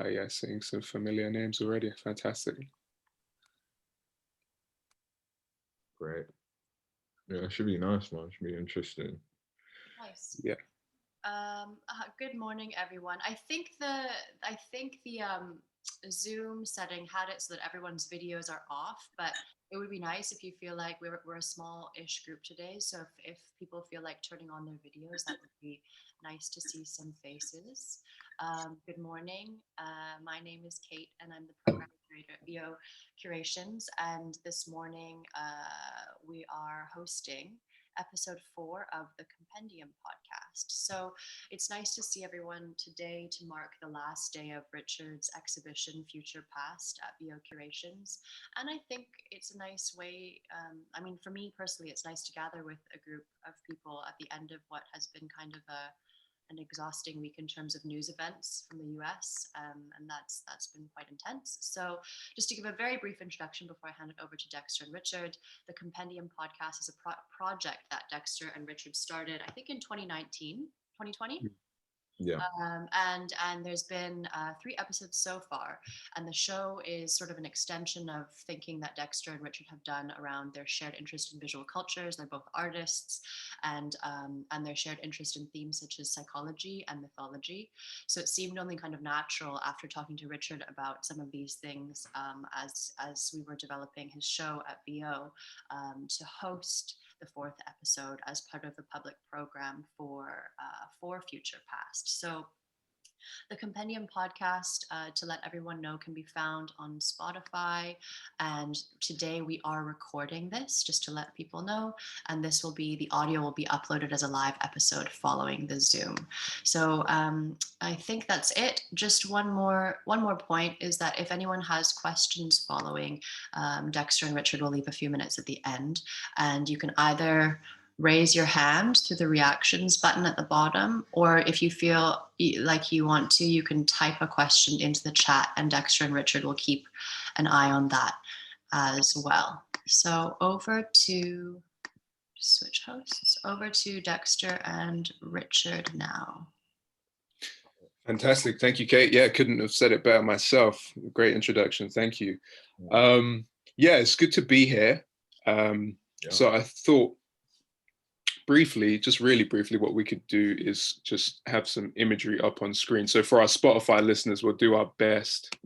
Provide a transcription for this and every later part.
Yeah, seeing some familiar names already. Fantastic. Great. Yeah, it should be nice, man. It should be interesting. Nice. Yeah. Good morning, everyone. I think the Zoom setting had it so that everyone's videos are off, but it would be nice if you feel like we're a small-ish group today. So if people feel like turning on their videos, that would be nice to see some faces. Good morning. My name is Kate, and I'm the program curator at V.O Curations. And this morning, we are hosting episode 4 of the Compendium Podcast. So it's nice to see everyone today to mark the last day of Richard's exhibition, Future Past, at V.O Curations. And I think it's a nice way, for me personally, it's nice to gather with a group of people at the end of what has been kind of an exhausting week in terms of news events from the US, and that's been quite intense. So just to give a very brief introduction before I hand it over to Dexter and Richard, the Compendium Podcast is a project that Dexter and Richard started, I think in 2019, 2020. Yeah. And there's been 3 episodes so far, and the show is sort of an extension of thinking that Dexter and Richard have done around their shared interest in visual cultures. They're both artists, and their shared interest in themes such as psychology and mythology. So it seemed only kind of natural after talking to Richard about some of these things, as we were developing his show at VO, to host the 4th episode as part of the public program for Future Past. So the Compendium Podcast, to let everyone know, can be found on Spotify. And today we are recording this just to let people know. And the audio will be uploaded as a live episode following the Zoom. So I think that's it. Just one more point is that if anyone has questions following, Dexter and Richard will leave a few minutes at the end. And you can either raise your hand through the reactions button at the bottom, or if you feel like you want to, you can type a question into the chat, and Dexter and Richard will keep an eye on that as well. So switch hosts, over to Dexter and Richard now. Fantastic. Thank you, Kate. Yeah, couldn't have said it better myself. Great introduction. Thank you. Yeah, it's good to be here. So I thought really briefly, what we could do is just have some imagery up on screen. So for our Spotify listeners, we'll do our best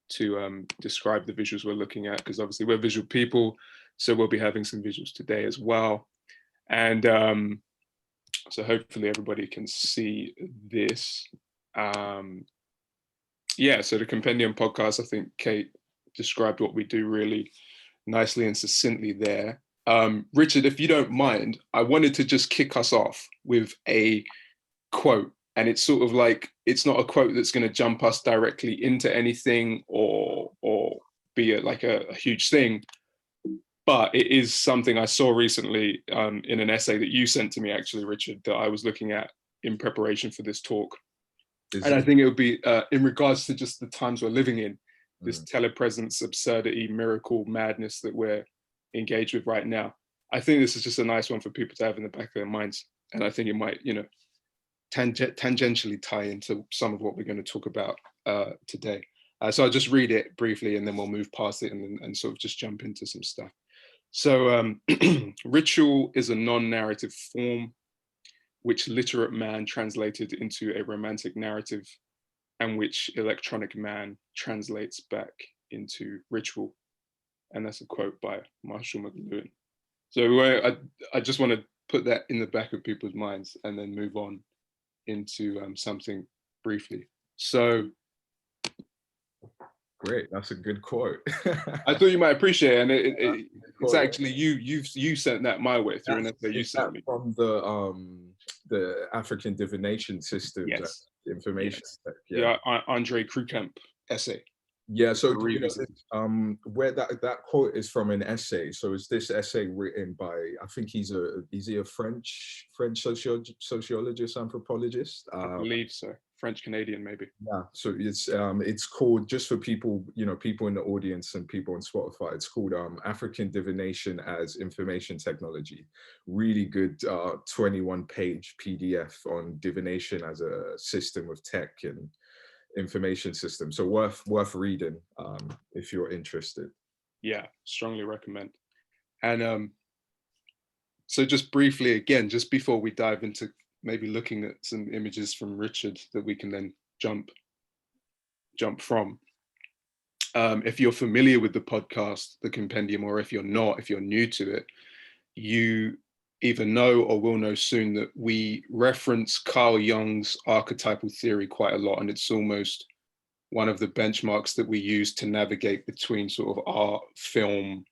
to describe the visuals we're looking at, because obviously we're visual people, so we'll be having some visuals today as well. And so hopefully everybody can see this. Yeah, so the Compendium Podcast, I think Kate described what we do really nicely and succinctly there. Richard, if you don't mind, I wanted to just kick us off with a quote, and it's sort of like, it's not a quote that's going to jump us directly into anything or be a huge thing, but it is something I saw recently in an essay that you sent to me, actually, Richard, that I was looking at in preparation for this talk. I think it would be in regards to just the times we're living in, this telepresence, absurdity, miracle, madness that we're engaged with right now. I think this is just a nice one for people to have in the back of their minds. And I think it might, tangentially tie into some of what we're going to talk about today. So I'll just read it briefly, and then we'll move past it and sort of just jump into some stuff. So ritual is a non-narrative form which literate man translated into a romantic narrative, and which electronic man translates back into ritual. And that's a quote by Marshall McLuhan. So I just want to put that in the back of people's minds and then move on into something briefly. So. Great, that's a good quote. I thought you might appreciate it, and it's actually you sent that my way through an essay you sent me. From the African divination system. Yes. Information. Yes. Yeah, Andre Krukamp essay. Yeah, so where that quote is from an essay. So is this essay written by, I think is he a French sociologist, anthropologist? I believe so. French Canadian, maybe. Yeah, so it's called, just for people, people in the audience and people on Spotify, it's called African Divination as Information Technology. Really good 21-page PDF on divination as a system of tech and information system. So worth reading if you're interested. Yeah, strongly recommend. And so just briefly, again, just before we dive into maybe looking at some images from Richard that we can then jump from. If you're familiar with the podcast, the Compendium, or if you're not, if you're new to it, you either know or will know soon that we reference Carl Jung's archetypal theory quite a lot, and it's almost one of the benchmarks that we use to navigate between sort of art, film,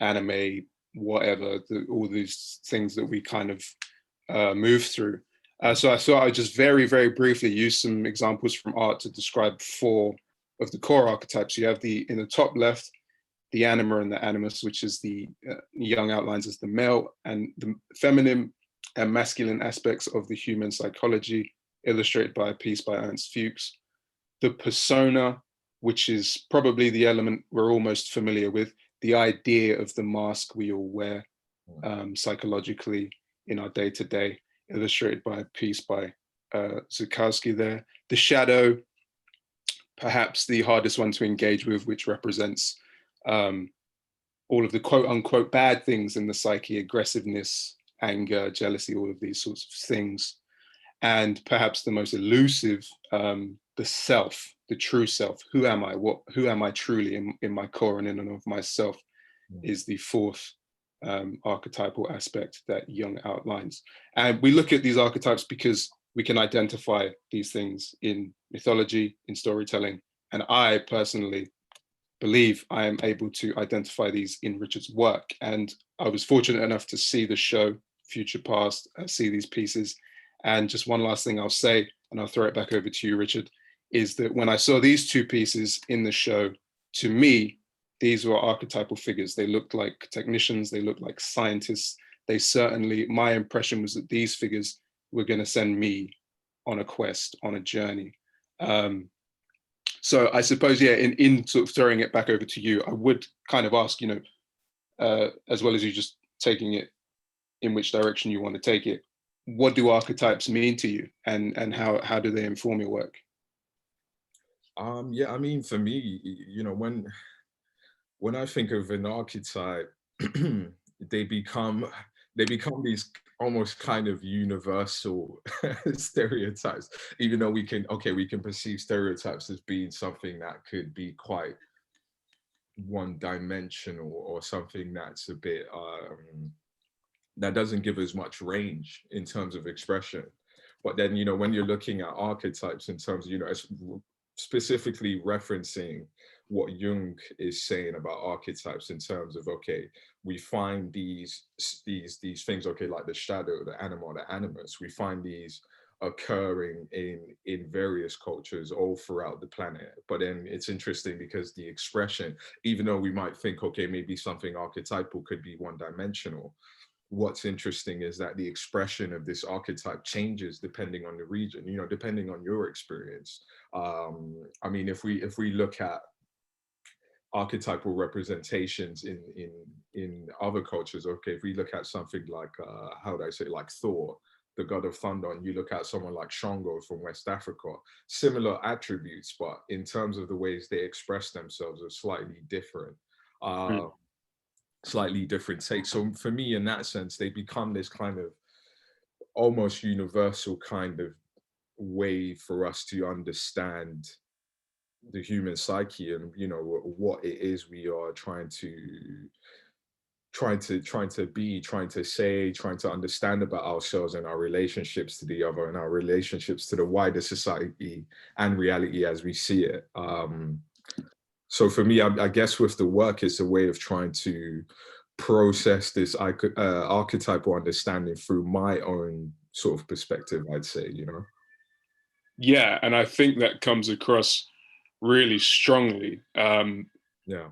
anime, whatever, all these things that we kind of move through. So I thought I'd just very, very briefly use some examples from art to describe 4 of the core archetypes. You have in the top left, the anima and the animus, which is the Jung outlines as the male and the feminine and masculine aspects of the human psychology, illustrated by a piece by Ernst Fuchs. The persona, which is probably the element we're all most familiar with, the idea of the mask we all wear psychologically in our day-to-day, illustrated by a piece by Zukowski there. The shadow, perhaps the hardest one to engage with, which represents all of the quote-unquote bad things in the psyche, aggressiveness, anger, jealousy, all of these sorts of things. And perhaps the most elusive, the self, the true self. Who am I? Who am I truly in my core and in and of myself is the 4th archetypal aspect that Jung outlines. And we look at these archetypes because we can identify these things in mythology, in storytelling. And I personally believe I am able to identify these in Richard's work. And I was fortunate enough to see the show, Future Past, see these pieces. And just one last thing I'll say, and I'll throw it back over to you, Richard, is that when I saw these 2 pieces in the show, to me, these were archetypal figures. They looked like technicians, they looked like scientists. They certainly, my impression was that these figures were going to send me on a quest, on a journey. So I suppose, yeah, in sort of throwing it back over to you, I would kind of ask, as well as you just taking it in which direction you want to take it, what do archetypes mean to you, and how do they inform your work? Yeah, I mean, for me, when I think of an archetype, they become these almost kind of universal stereotypes, even though we can perceive stereotypes as being something that could be quite one-dimensional, or something that's a bit that doesn't give as much range in terms of expression. But then, when you're looking at archetypes in terms of, specifically referencing what Jung is saying about archetypes in terms of, okay, we find these things, okay, like the shadow, the animal, the animus, we find these occurring in various cultures all throughout the planet. But then it's interesting because the expression, even though we might think, okay, maybe something archetypal could be one-dimensional, what's interesting is that the expression of this archetype changes depending on the region, depending on your experience. I mean, if we look at archetypal representations in other cultures, okay, if we look at something like like Thor, the god of thunder, and you look at someone like Shango from West Africa, similar attributes, but in terms of the ways they express themselves are slightly different. Slightly different takes. So for me, in that sense, they become this kind of almost universal kind of way for us to understand the human psyche, and what it is we are trying to be, trying to say, trying to understand about ourselves and our relationships to the other, and our relationships to the wider society and reality as we see it. So for me, I guess with the work, it's a way of trying to process this archetypal understanding through my own sort of perspective, I'd say, Yeah, and I think that comes across really strongly. Yeah.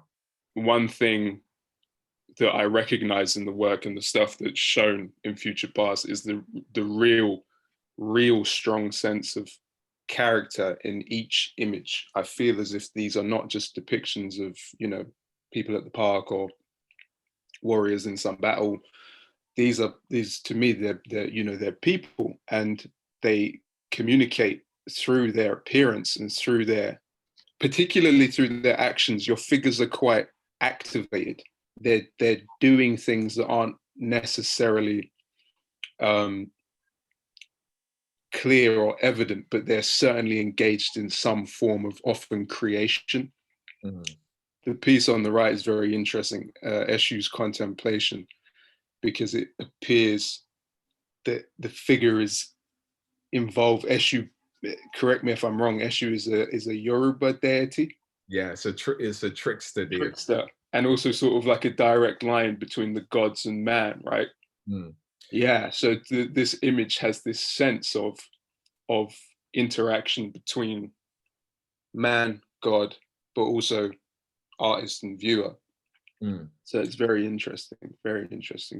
One thing that I recognize in the work and the stuff that's shown in Future Past is the real strong sense of character in each image. I feel as if these are not just depictions of, people at the park or warriors in some battle. These to me, they're people, and they communicate through their appearance and through their, particularly through their actions, your figures are quite activated. They're doing things that aren't necessarily clear or evident, but they're certainly engaged in some form of often creation. Mm. The piece on the right is very interesting, Eshu's contemplation, because it appears that the figure is involved. Eshu, correct me if I'm wrong, Eshu is a Yoruba deity. Yeah, it's a trickster deity. Trickster, and also sort of like a direct line between the gods and man, right? Mm. Yeah, so this image has this sense of interaction between man, God, but also artist and viewer. Mm. So it's very interesting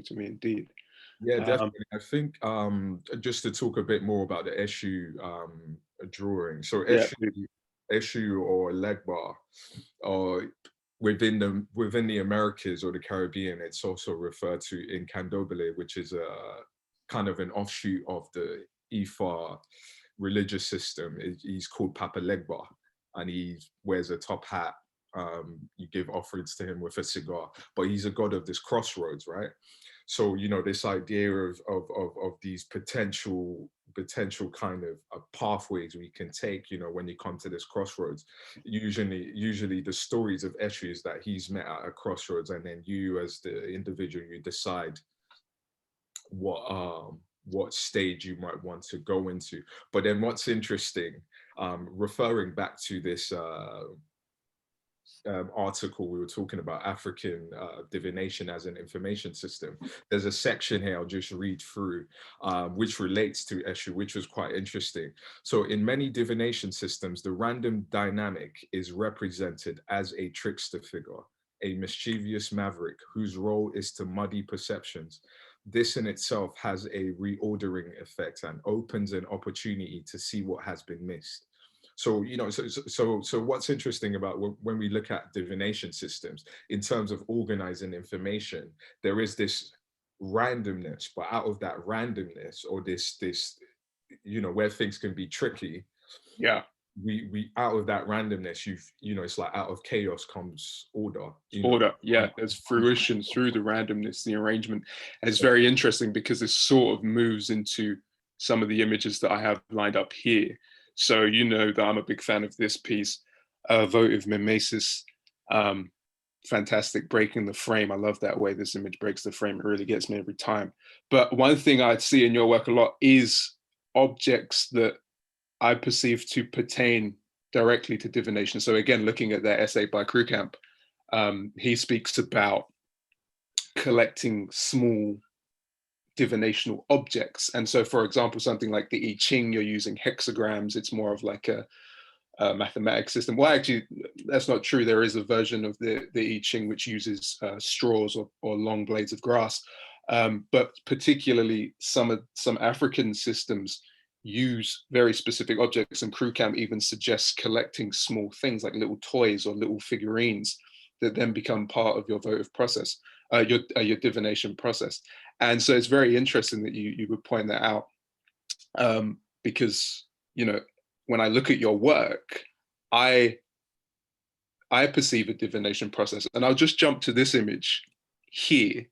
to me indeed. Yeah, definitely. I think just to talk a bit more about the Eshu drawing. So Eshu or Legba, or within the Americas or the Caribbean, it's also referred to in Candomblé, which is a kind of an offshoot of the Ifa religious system. He's called Papa Legba, and he wears a top hat. You give offerings to him with a cigar, but he's a god of this crossroads, right? So, you know, this idea of these potential kind of pathways we can take, you know, when you come to this crossroads. Usually the stories of Eshu is that he's met at a crossroads, and then you as the individual, you decide what stage you might want to go into. But then what's interesting, referring back to this article we were talking about, African divination as an information system, there's a section here I'll just read through, which relates to Eshu, which was quite interesting. So in many divination systems, the random dynamic is represented as a trickster figure, a mischievous maverick whose role is to muddy perceptions. This in itself has a reordering effect and opens an opportunity to see what has been missed. So, you know, so what's interesting about when we look at divination systems in terms of organizing information, there is this randomness, but out of that randomness, or this, you know, where things can be tricky. Yeah. We out of that randomness, you know, it's like out of chaos comes order. Order, yeah. There's fruition through the randomness, the arrangement. And it's very interesting because this sort of moves into some of the images that I have lined up here. So you know that I'm a big fan of this piece, Votive Mimesis. Fantastic, breaking the frame. I love that way this image breaks the frame. It really gets me every time. But one thing I'd see in your work a lot is objects that I perceive to pertain directly to divination. So again, looking at that essay by Krukamp, he speaks about collecting small divinational objects. And so, for example, something like the I Ching, you're using hexagrams. It's more of like a mathematic system. Well, actually, that's not true. There is a version of the I Ching which uses straws or long blades of grass. But particularly some African systems use very specific objects, and Krukamp even suggests collecting small things like little toys or little figurines that then become part of your votive process, your divination process. And so it's very interesting that you would point that out, because, you know, when I look at your work, I perceive a divination process. And I'll just jump to this image here,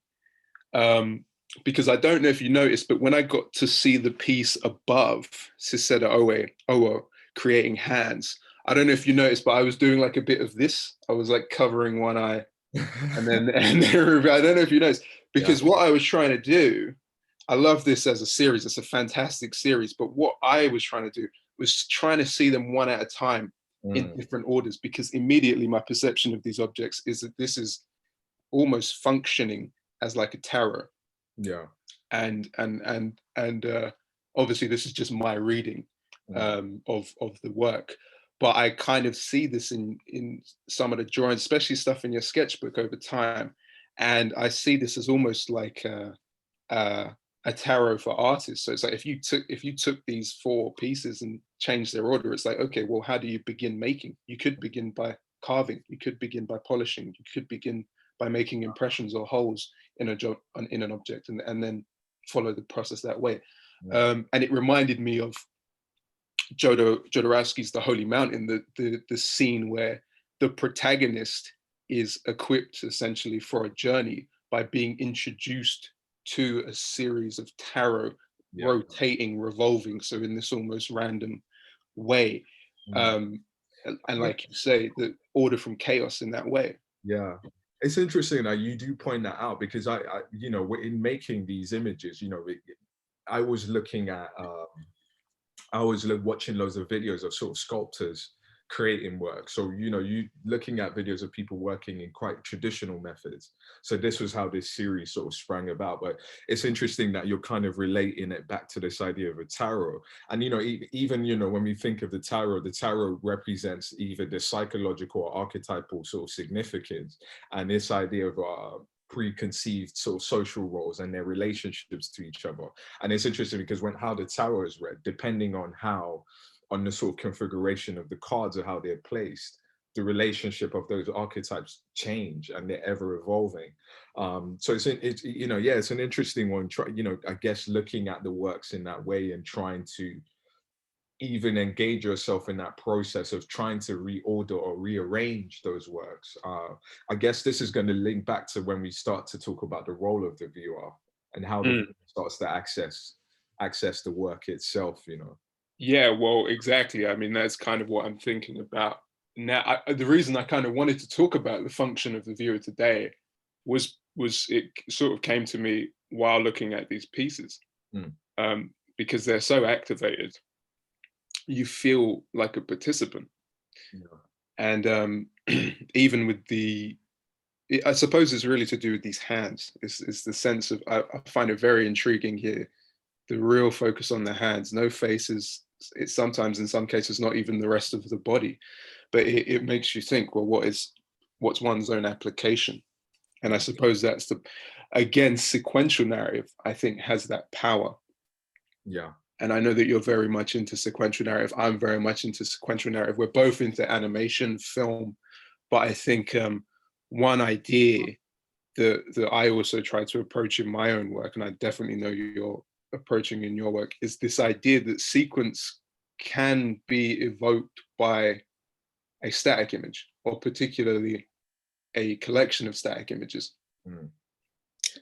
because I don't know if you noticed, but when I got to see the piece above, Siseda Owo, creating hands, I don't know if you noticed, but I was doing like a bit of this. I was like covering one eye, and then I don't know if you noticed, because what I was trying to do, I love this as a series. It's a fantastic series. But what I was trying to do was trying to see them one at a time in different orders, because immediately my perception of these objects is that this is almost functioning as like a tarot. Yeah. And obviously this is just my reading of the work. But I kind of see this in some of the drawings, especially stuff in your sketchbook over time. And I see this as almost like a tarot for artists. So it's like if you took these 4 pieces and changed their order, it's like, okay, well, how do you begin making? You could begin by carving. You could begin by polishing. You could begin by making impressions or holes in an object, and then follow the process that way. And it reminded me of Jodorowsky's The Holy Mountain, the scene where the protagonist is equipped essentially for a journey by being introduced to a series of tarot, rotating, revolving, so in this almost random way. And like you say, the order from chaos in that way. Yeah. It's interesting that you do point that out, because I you know, in making these images, you know, I was looking at, I was watching loads of videos of sort of sculptors creating work. So, you know, you looking at videos of people working in quite traditional methods. So this was how this series sort of sprang about. But it's interesting that you're kind of relating it back to this idea of a tarot. And, you know, even, you know, when we think of the tarot represents either the psychological or archetypal sort of significance, and this idea of preconceived sort of social roles and their relationships to each other. And it's interesting because how the tarot is read, depending on the sort of configuration of the cards or how they're placed, the relationship of those archetypes change, and they're ever evolving. So it's you know, yeah, it's an interesting one. You know, I guess looking at the works in that way and trying to even engage yourself in that process of trying to reorder or rearrange those works. I guess this is going to link back to when we start to talk about the role of the viewer and how the viewer starts to access the work itself, you know. Yeah, well, exactly. I mean, that's kind of what I'm thinking about now. The reason I kind of wanted to talk about the function of the viewer today was it sort of came to me while looking at these pieces, because they're so activated. You feel like a participant, and even with I suppose it's really to do with these hands. It's the sense of, I find it very intriguing here, the real focus on the hands, no faces. It's sometimes, in some cases, not even the rest of the body, but it makes you think, well, what's one's own application? And I suppose that's again, sequential narrative, I think, has that power. Yeah. And I know that you're very much into sequential narrative. I'm very much into sequential narrative. We're both into animation, film, but I think one idea that I also try to approach in my own work, and I definitely know you're approaching in your work, is this idea that sequence can be evoked by a static image, or particularly a collection of static images.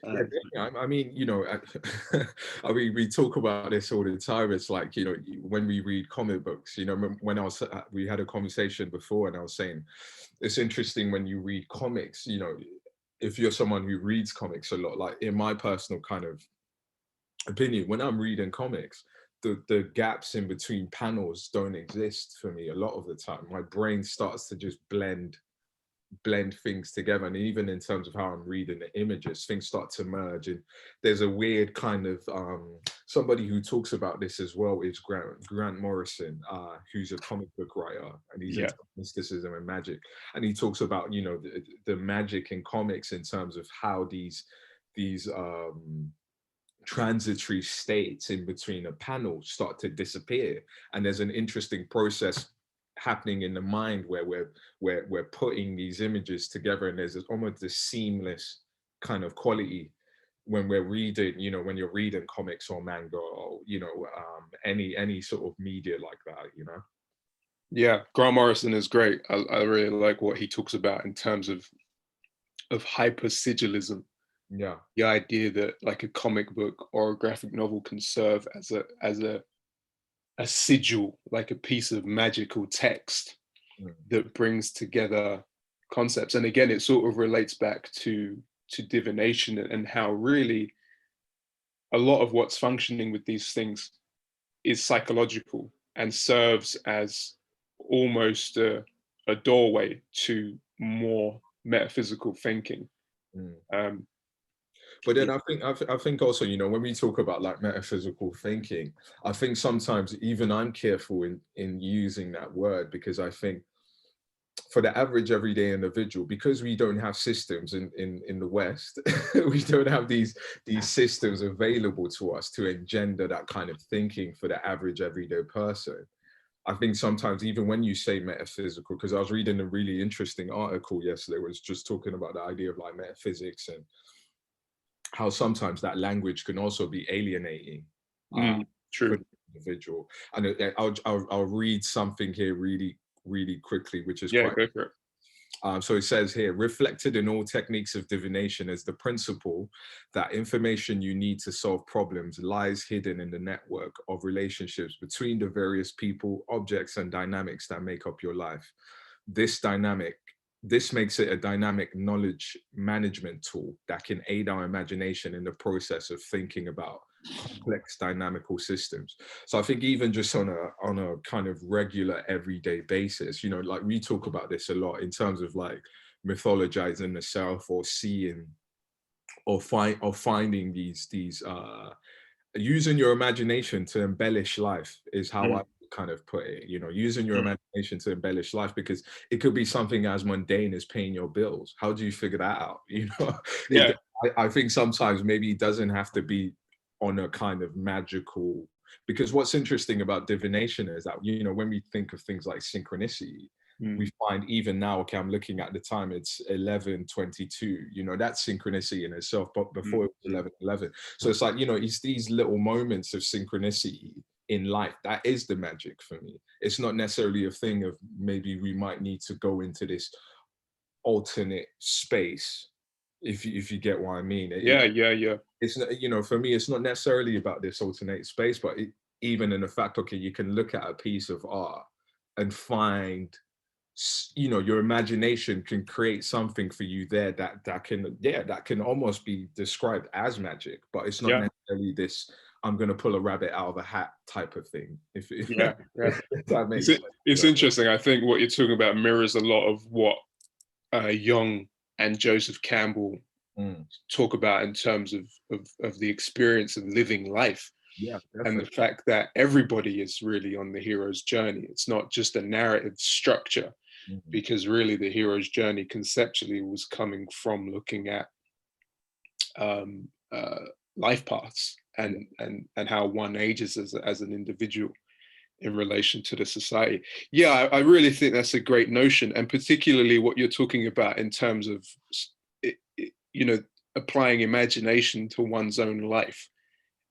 I mean, you know, I mean, we talk about this all the time. It's like, you know, when we read comic books, you know, when we had a conversation before, and I was saying, it's interesting when you read comics, you know, if you're someone who reads comics a lot, like in my personal kind of opinion, when I'm reading comics, the gaps in between panels don't exist for me a lot of the time. My brain starts to just blend things together, and even in terms of how I'm reading the images, things start to merge. And there's a weird kind of somebody who talks about this as well is Grant Morrison, who's a comic book writer, and he's into mysticism and magic, and he talks about, you know, the magic in comics in terms of how these transitory states in between a panel start to disappear, and there's an interesting process happening in the mind where we're putting these images together, and there's almost this seamless kind of quality when we're reading, you know, when you're reading comics or manga or, you know, any sort of media like that, you know. Yeah, Grant Morrison is great. I really like what he talks about in terms of hypersigilism. Yeah, the idea that like a comic book or a graphic novel can serve as a sigil, like a piece of magical text that brings together concepts. And again, it sort of relates back to divination, and how really a lot of what's functioning with these things is psychological and serves as almost a doorway to more metaphysical thinking. But then I think also, you know, when we talk about like metaphysical thinking, I think sometimes even I'm careful in using that word, because I think for the average everyday individual, because we don't have systems in the West, we don't have these systems available to us to engender that kind of thinking for the average everyday person. I think sometimes even when you say metaphysical, because I was reading a really interesting article yesterday, was just talking about the idea of like metaphysics and how sometimes that language can also be alienating True. for individual. And I'll read something here really quickly, which is Yeah, quite. go for it. So it says here, reflected in all techniques of divination is the principle that information you need to solve problems lies hidden in the network of relationships between the various people, objects, and dynamics that make up your life. This makes it a dynamic knowledge management tool that can aid our imagination in the process of thinking about complex dynamical systems. So I think even just on a kind of regular everyday basis, you know, like we talk about this a lot in terms of like mythologizing the self, or seeing or finding these using your imagination to embellish life is how I kind of put it, you know, using your imagination to embellish life, because it could be something as mundane as paying your bills. How do you figure that out? You know, Yeah. I think sometimes maybe it doesn't have to be on a kind of magical, because what's interesting about divination is that, you know, when we think of things like synchronicity, we find even now, okay, I'm looking at the time, it's 11:22, you know, that's synchronicity in itself, but before it was 11:11. So it's like, you know, it's these little moments of synchronicity in life that is the magic for me. It's not necessarily a thing of maybe we might need to go into this alternate space, if you get what I mean. Yeah. It's not, you know, for me, it's not necessarily about this alternate space, but even in the fact, okay, you can look at a piece of art and find, you know, your imagination can create something for you there that can almost be described as magic, but it's not necessarily this I'm going to pull a rabbit out of a hat type of thing. If that makes sense. It's interesting. I think what you're talking about mirrors a lot of what Jung and Joseph Campbell talk about in terms of the experience of living life. Yeah, and the fact that everybody is really on the hero's journey. It's not just a narrative structure, because really the hero's journey conceptually was coming from looking at life paths and how one ages as an individual in relation to the society. Yeah, I really think that's a great notion, and particularly what you're talking about in terms of, you know, applying imagination to one's own life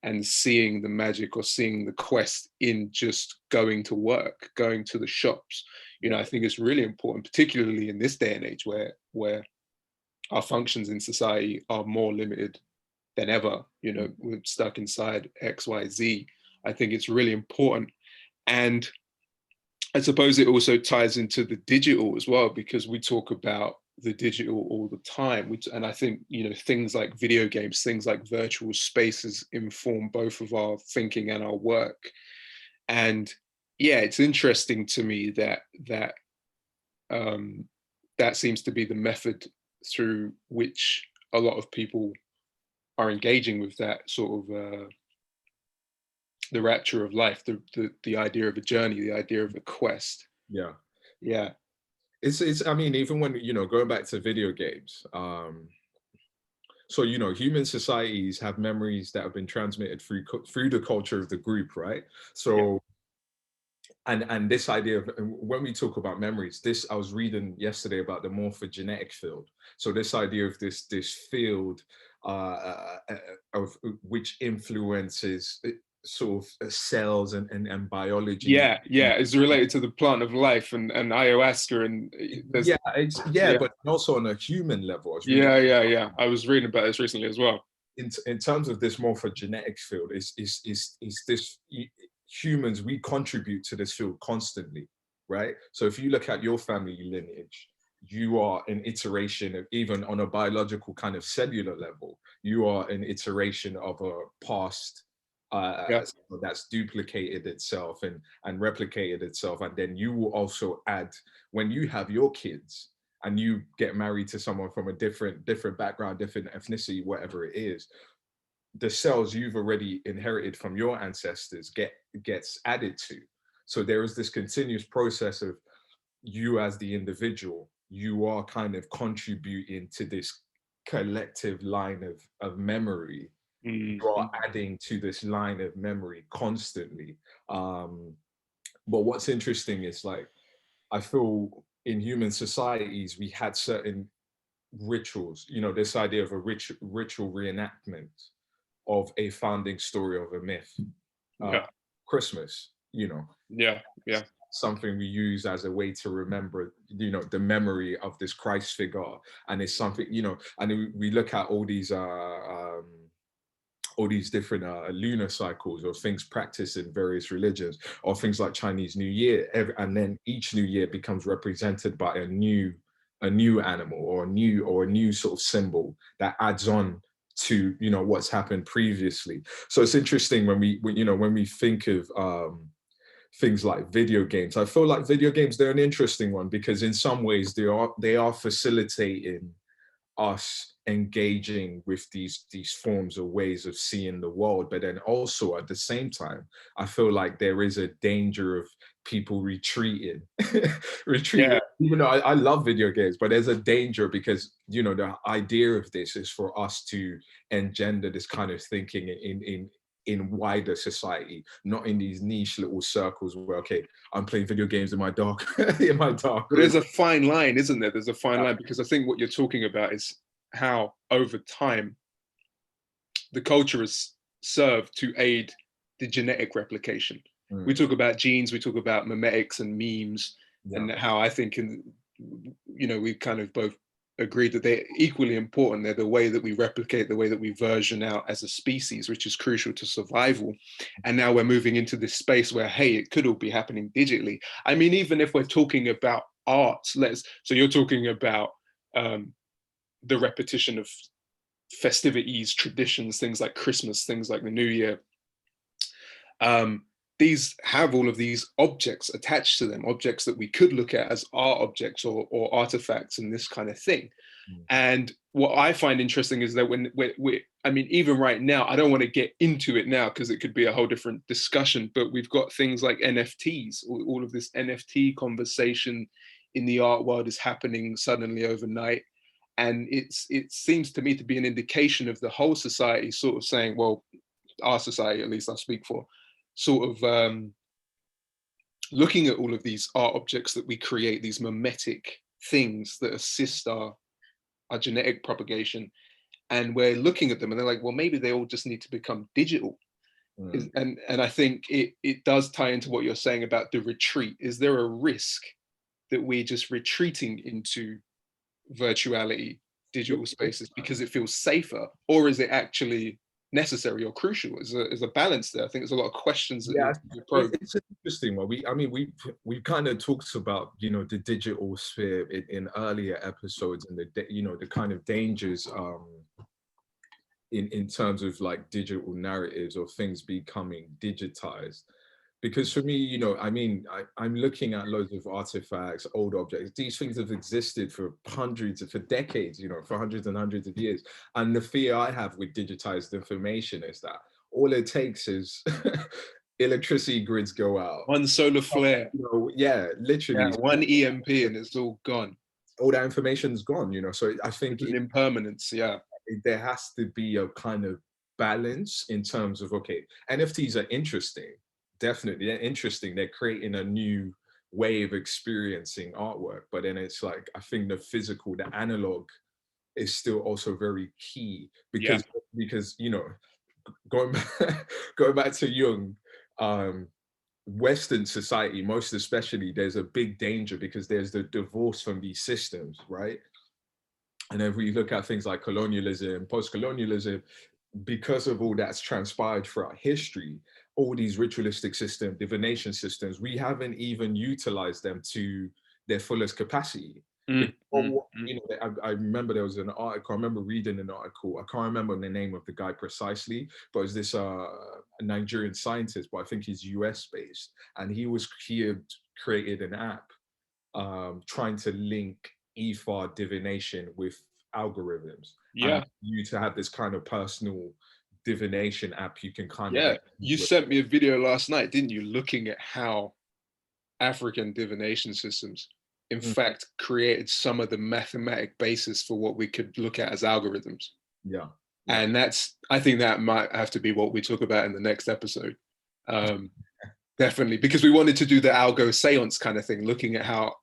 and seeing the magic or seeing the quest in just going to work, going to the shops. You know, I think it's really important, particularly in this day and age where our functions in society are more limited than ever. You know, we're stuck inside X, Y, Z. I think it's really important. And I suppose it also ties into the digital as well, because we talk about the digital all the time. And I think, you know, things like video games, things like virtual spaces inform both of our thinking and our work. And yeah, it's interesting to me that seems to be the method through which a lot of people are engaging with that sort of the rapture of life, the idea of a journey, the idea of a quest. Yeah. It's I mean, even when, you know, going back to video games, so, you know, human societies have memories that have been transmitted through the culture of the group, right? So, and this idea of, when we talk about memories, I was reading yesterday about the morphogenetic field. So this idea of this field of which influences sort of cells and biology. Yeah, it's related to the plant of life and ayahuasca and but also on a human level. I was reading about this recently as well. In terms of this morphogenetic field, is this humans, we contribute to this field constantly, right? So if you look at your family lineage, you are an iteration of, even on a biological kind of cellular level, you are an iteration of a past that's duplicated itself and replicated itself. And then you will also add, when you have your kids and you get married to someone from a different background, different ethnicity, whatever it is, the cells you've already inherited from your ancestors gets added to. So there is this continuous process of you as the individual, you are kind of contributing to this collective line of memory. You are adding to this line of memory constantly. But what's interesting is, like, I feel in human societies, we had certain rituals, you know, this idea of a ritual reenactment of a founding story of a myth. Christmas, you know. Yeah, yeah. Something we use as a way to remember, you know, the memory of this Christ figure. And it's something, you know, and we look at all these different lunar cycles or things practiced in various religions, or things like Chinese New Year, and then each new year becomes represented by a new animal or a new sort of symbol that adds on to, you know, what's happened previously. So it's interesting when we think of things like video games. I feel like video games, they're an interesting one, because in some ways they are facilitating us engaging with these forms or ways of seeing the world. But then also at the same time, I feel like there is a danger of people retreating. Yeah. Even though I love video games, but there's a danger, because, you know, the idea of this is for us to engender this kind of thinking in wider society, not in these niche little circles where, okay, I'm playing video games in my dark But there's a fine line, isn't there? There's a fine line, because I think what you're talking about is how over time the culture has served to aid the genetic replication. We talk about genes, we talk about memetics and memes, and how I think, you know, we kind of both agreed that they're equally important. They're the way that we replicate, the way that we version out as a species, which is crucial to survival. And now we're moving into this space where, hey, it could all be happening digitally. I mean, even if we're talking about art, so you're talking about the repetition of festivities, traditions, things like Christmas, things like the New Year. These have all of these objects attached to them, objects that we could look at as art objects or artifacts and this kind of thing. And what I find interesting is that when I mean, even right now, I don't want to get into it now because it could be a whole different discussion, but we've got things like NFTs, all of this NFT conversation in the art world is happening suddenly overnight. And it seems to me to be an indication of the whole society sort of saying, well, our society, at least I speak for, sort of looking at all of these art objects that we create, these mimetic things that assist our genetic propagation, and we're looking at them and they're like, well, maybe they all just need to become digital. And I think it does tie into what you're saying about the retreat. Is there a risk that we're just retreating into virtuality, digital spaces, because it feels safer, or is it actually necessary or crucial? Is a balance there? I think there's a lot of questions that need to be probed. It's an interesting one. We kind of talked about, you know, the digital sphere in earlier episodes, and the kind of dangers in terms of like digital narratives or things becoming digitized. Because for me, you know, I mean, I'm looking at loads of artifacts, old objects. These things have existed for decades, you know, for hundreds and hundreds of years. And the fear I have with digitized information is that all it takes is electricity grids go out. One solar flare. You know, yeah, literally. Yeah, one EMP and it's all gone. All that information's gone, you know. So I think it's an impermanence, there has to be a kind of balance in terms of, okay, NFTs are interesting. Definitely, they're interesting. They're creating a new way of experiencing artwork. But then it's like, I think the physical, the analog is still also very key, because you know, going back to Jung, Western society, most especially, there's a big danger because there's the divorce from these systems, right? And if we look at things like colonialism, post-colonialism, because of all that's transpired throughout history, all these ritualistic systems, divination systems, we haven't even utilized them to their fullest capacity. You know, I remember there was an article, I remember reading an article, I can't remember the name of the guy precisely, but it was this a Nigerian scientist, but I think he's US based, and he had created an app trying to link EFA divination with algorithms. And you to have this kind of personal divination app you can kind of you sent me a video last night, didn't you, looking at how African divination systems in fact created some of the mathematic basis for what we could look at as algorithms. And I think that might have to be what we talk about in the next episode. Definitely, because we wanted to do the algo seance kind of thing, looking at how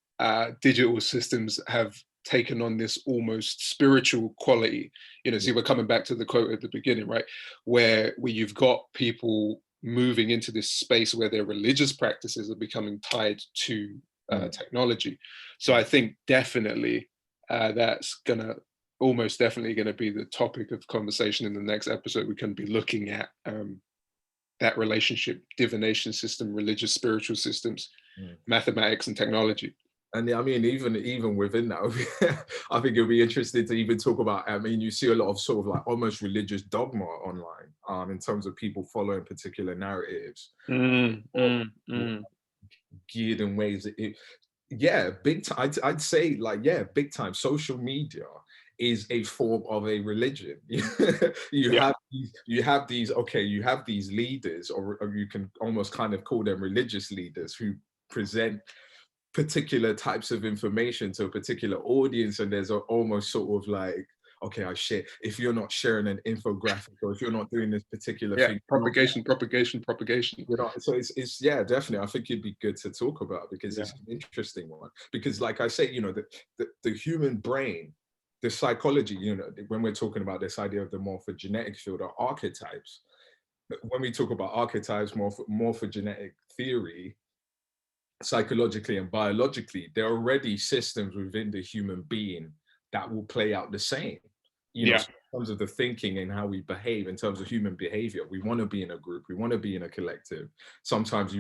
digital systems have taken on this almost spiritual quality. You know, see, we're coming back to the quote at the beginning, right? Where you've got people moving into this space where their religious practices are becoming tied to technology. So I think definitely that's almost definitely gonna be the topic of conversation in the next episode. We can be looking at that relationship, divination system, religious, spiritual systems, mathematics and technology. And I mean, even within that, I think it'll be interesting to even talk about. I mean, you see a lot of sort of like almost religious dogma online, in terms of people following particular narratives, geared in ways that big time. I'd say like, big time. Social media is a form of a religion. You have these leaders, or you can almost kind of call them religious leaders, who present particular types of information to a particular audience, and there's almost sort of like, okay, I share, if you're not sharing an infographic, or if you're not doing this particular thing, propagation. You know, so it's definitely, I think it'd be good to talk about, because it's an interesting one. Because like I say, you know, the human brain, the psychology, you know, when we're talking about this idea of the morphogenetic field, or archetypes, when we talk about archetypes, morphogenetic theory, psychologically and biologically, there are already systems within the human being that will play out the same. You know, in terms of the thinking and how we behave, in terms of human behavior, we want to be in a group, we want to be in a collective. Sometimes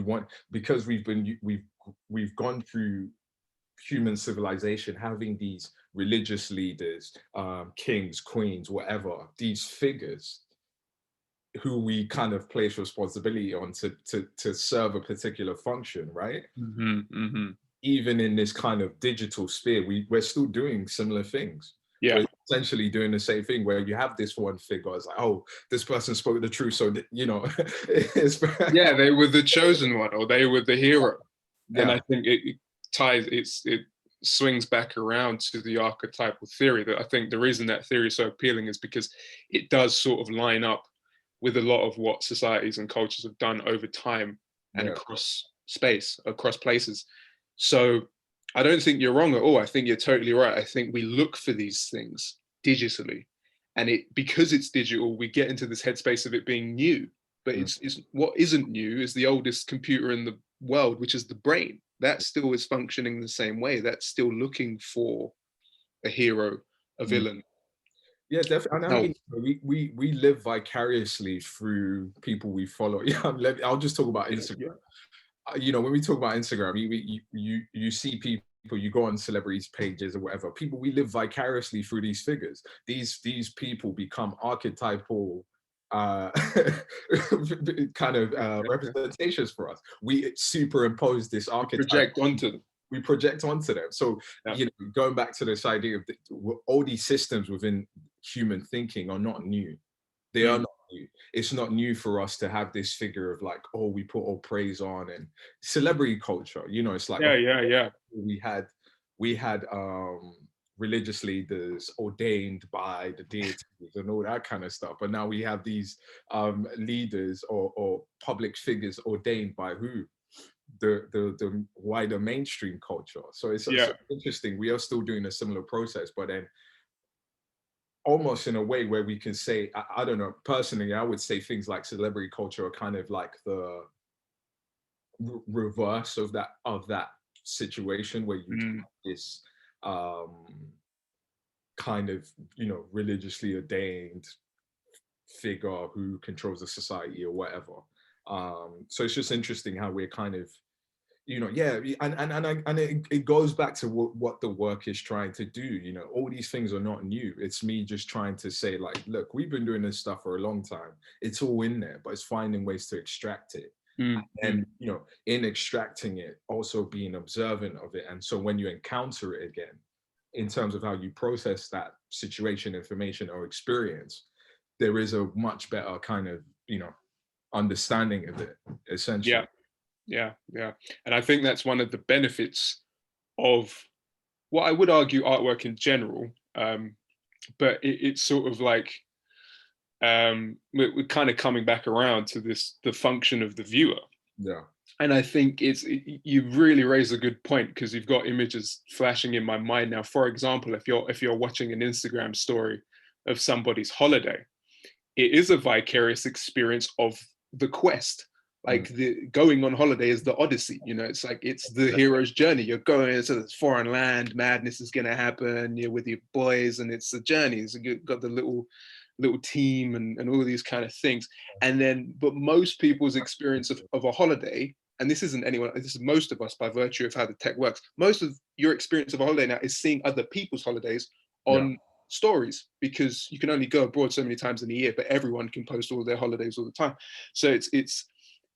because we've gone through human civilization, having these religious leaders, kings, queens, whatever, these figures who we kind of place responsibility on to serve a particular function, right? Even in this kind of digital sphere, we're still doing similar things. We're essentially doing the same thing, where you have this one figure, it's like, oh, this person spoke the truth, so you know, they were the chosen one, or they were the hero. And I think it swings back around to the archetypal theory. That I think the reason that theory is so appealing is because it does sort of line up with a lot of what societies and cultures have done over time and across space, across places. So I don't think you're wrong at all. I think you're totally right. I think we look for these things digitally, and because it's digital, we get into this headspace of it being new. But it's what isn't new is the oldest computer in the world, which is the brain. That still is functioning the same way. That's still looking for a hero, a villain. Yeah, definitely. And I mean, we live vicariously through people we follow. I'll just talk about Instagram. You know, when we talk about Instagram, you see people, you go on celebrities' pages or whatever. People, we live vicariously through these figures. These people become archetypal kind of representations for us. We superimpose this archetype. We project onto them. So, you know, going back to this idea of all these systems within human thinking are not new. They are not new. It's not new for us to have this figure of like, oh, we put all praise on, and celebrity culture, you know, it's like, we had religious leaders ordained by the deities and all that kind of stuff. But now we have these leaders or public figures ordained by who? The wider mainstream culture. So it's interesting. We are still doing a similar process, but then almost in a way where we can say, I don't know, personally, I would say things like celebrity culture are kind of like the reverse of that situation, where you have this kind of, you know, religiously ordained figure who controls the society or whatever. So it's just interesting how we're kind of, you know, and it goes back to what the work is trying to do. You know, all these things are not new. It's me just trying to say, like, look, we've been doing this stuff for a long time. It's all in there, but it's finding ways to extract it. And, you know, in extracting it, also being observant of it. And so when you encounter it again, in terms of how you process that situation, information, or experience, there is a much better kind of, you know, understanding of it, essentially. Yeah. And I think that's one of the benefits of what I would argue artwork in general, but it's sort of like we're kind of coming back around to the function of the viewer. And I think you really raise a good point, because you've got images flashing in my mind now. For example, if you're watching an Instagram story of somebody's holiday, it is a vicarious experience of the quest, Like the going on holiday is the Odyssey, you know, it's like, it's the hero's journey. You're going to this foreign land, madness is going to happen, you're with your boys, and it's a journey. So you've got the little team and all of these kind of things. And then, but most people's experience of a holiday, and this isn't anyone, this is most of us by virtue of how the tech works, most of your experience of a holiday now is seeing other people's holidays on stories, because you can only go abroad so many times in a year, but everyone can post all their holidays all the time. So it's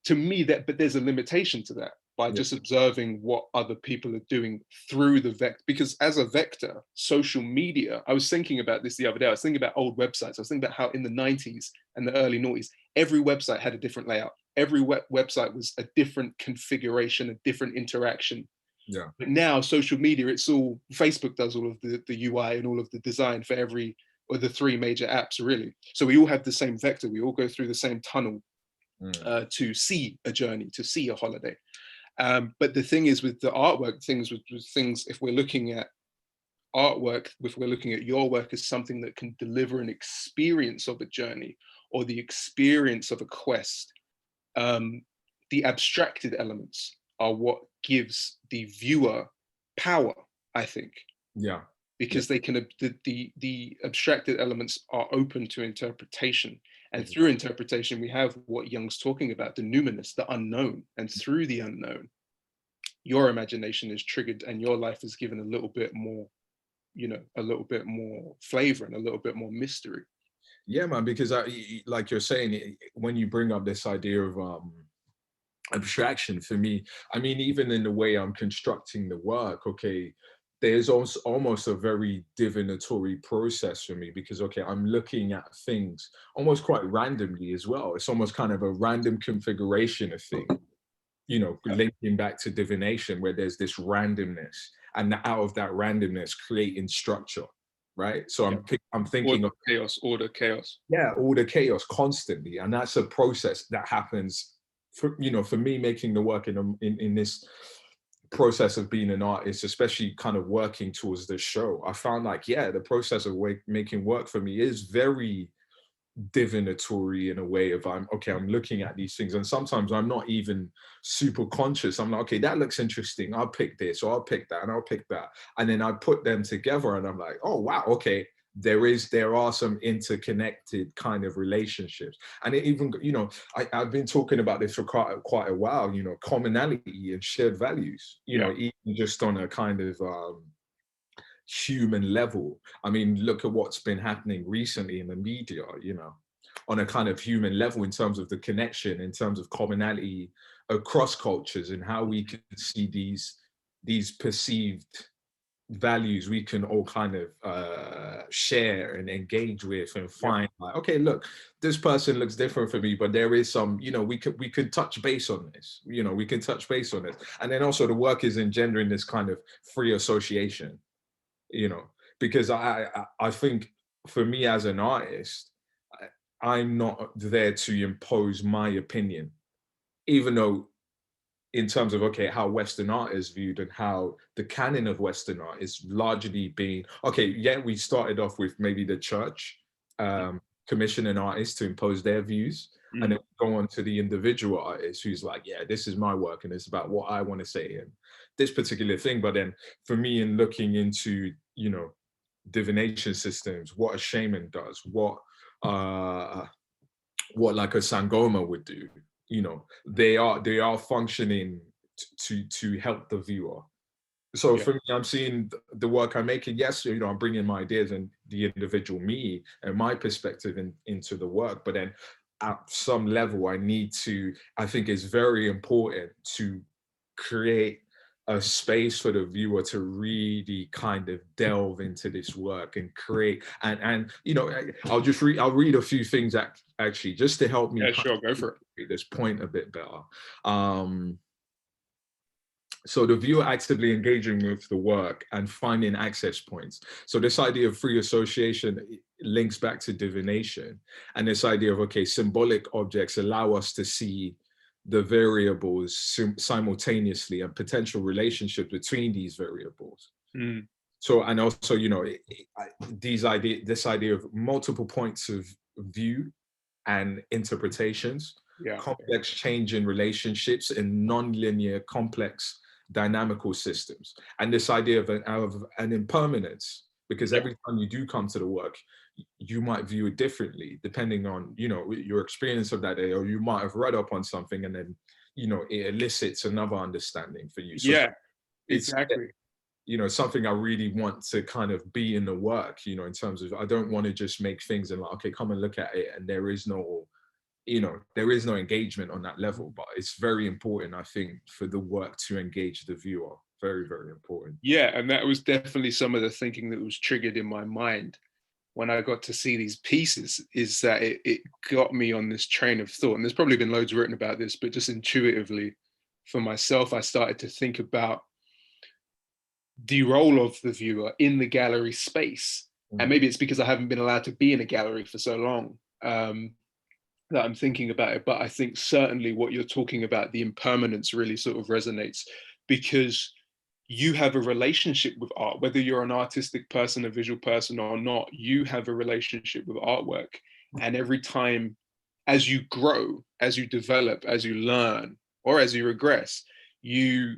to me that, but there's a limitation to that by just observing what other people are doing through the vector. Because as a vector, social media, I was thinking about this the other day, I was thinking about old websites. I was thinking about how in the 90s and the early noughties, every website had a different layout. Every website was a different configuration, a different interaction. Yeah. But now social media, it's all, Facebook does all of the UI and all of the design for every, or the three major apps really. So we all have the same vector. We all go through the same tunnel to see a journey, to see a holiday. But the thing is with the artwork, things, if we're looking at artwork, if we're looking at your work as something that can deliver an experience of a journey or the experience of a quest, the abstracted elements are what gives the viewer power, I think. Yeah. Because they can, the abstracted elements are open to interpretation. And through interpretation, we have what Jung's talking about, the numinous, the unknown. And through the unknown, your imagination is triggered and your life is given a little bit more, you know, a little bit more flavor and a little bit more mystery. Yeah, man, because like you're saying, when you bring up this idea of abstraction, for me, I mean, even in the way I'm constructing the work, okay, there's also almost a very divinatory process for me, because, okay, I'm looking at things almost quite randomly as well. It's almost kind of a random configuration of things, you know, linking back to divination, where there's this randomness, and out of that randomness creating structure, right? So I'm thinking order, of chaos. Yeah, order, chaos constantly. And that's a process that happens for, you know, for me making the work in this process of being an artist, especially kind of working towards this show. I found like, yeah, the process of making work for me is very divinatory in a way of I'm looking at these things, and sometimes I'm not even super conscious. I'm like, okay, that looks interesting, I'll pick this, or I'll pick that, and I'll pick that, and then I put them together and I'm like, oh wow, okay, there are some interconnected kind of relationships. And it even, you know, I've been talking about this for quite a while, you know, commonality and shared values, you know, even just on a kind of human level. I mean, look at what's been happening recently in the media, you know, on a kind of human level, in terms of the connection, in terms of commonality across cultures, and how we can see these perceived values we can all kind of share and engage with, and find like, okay, look, this person looks different for me, but there is some, you know, we could touch base on this, you know, we can touch base on it. And then also the work is engendering this kind of free association, you know, because I think for me as an artist, I'm not there to impose my opinion, even though in terms of, okay, how Western art is viewed and how the canon of Western art is largely being, okay, yeah, we started off with maybe the church commissioning artists to impose their views, and then go on to the individual artist who's like, yeah, this is my work and it's about what I want to say in this particular thing. But then for me, in looking into, you know, divination systems, what a shaman does, what like a Sangoma would do, you know, they are functioning to help the viewer. So for me, I'm seeing the work I'm making, yes, you know, I'm bringing my ideas and the individual me and my perspective into the work, but then at some level I think it's very important to create a space for the viewer to really kind of delve into this work and create, and you know, I'll read a few things actually just to help me go for it. This point a bit better. So the viewer actively engaging with the work and finding access points. So this idea of free association links back to divination, and this idea of, okay, symbolic objects allow us to see the variables simultaneously and potential relationships between these variables. So, and also, you know, this idea of multiple points of view and interpretations Yeah. complex change in relationships in non-linear, complex, dynamical systems. And this idea of an impermanence, because every time you do come to the work, you might view it differently depending on, you know, your experience of that day, or you might have read up on something and then, you know, it elicits another understanding for you. So Yeah, it's, exactly. you know, something I really want to kind of be in the work, you know, in terms of, I don't want to just make things and like, okay, come and look at it, and there is no, you know, there is no engagement on that level. But it's very important, I think, for the work to engage the viewer. Very, very important. Yeah, and that was definitely some of the thinking that was triggered in my mind when I got to see these pieces, is that it got me on this train of thought. And there's probably been loads written about this, but just intuitively for myself, I started to think about the role of the viewer in the gallery space. And maybe it's because I haven't been allowed to be in a gallery for so long that I'm thinking about it. But I think certainly what you're talking about, the impermanence, really sort of resonates, because you have a relationship with art, whether you're an artistic person, a visual person or not, you have a relationship with artwork. And every time, as you grow, as you develop, as you learn, or as you regress, you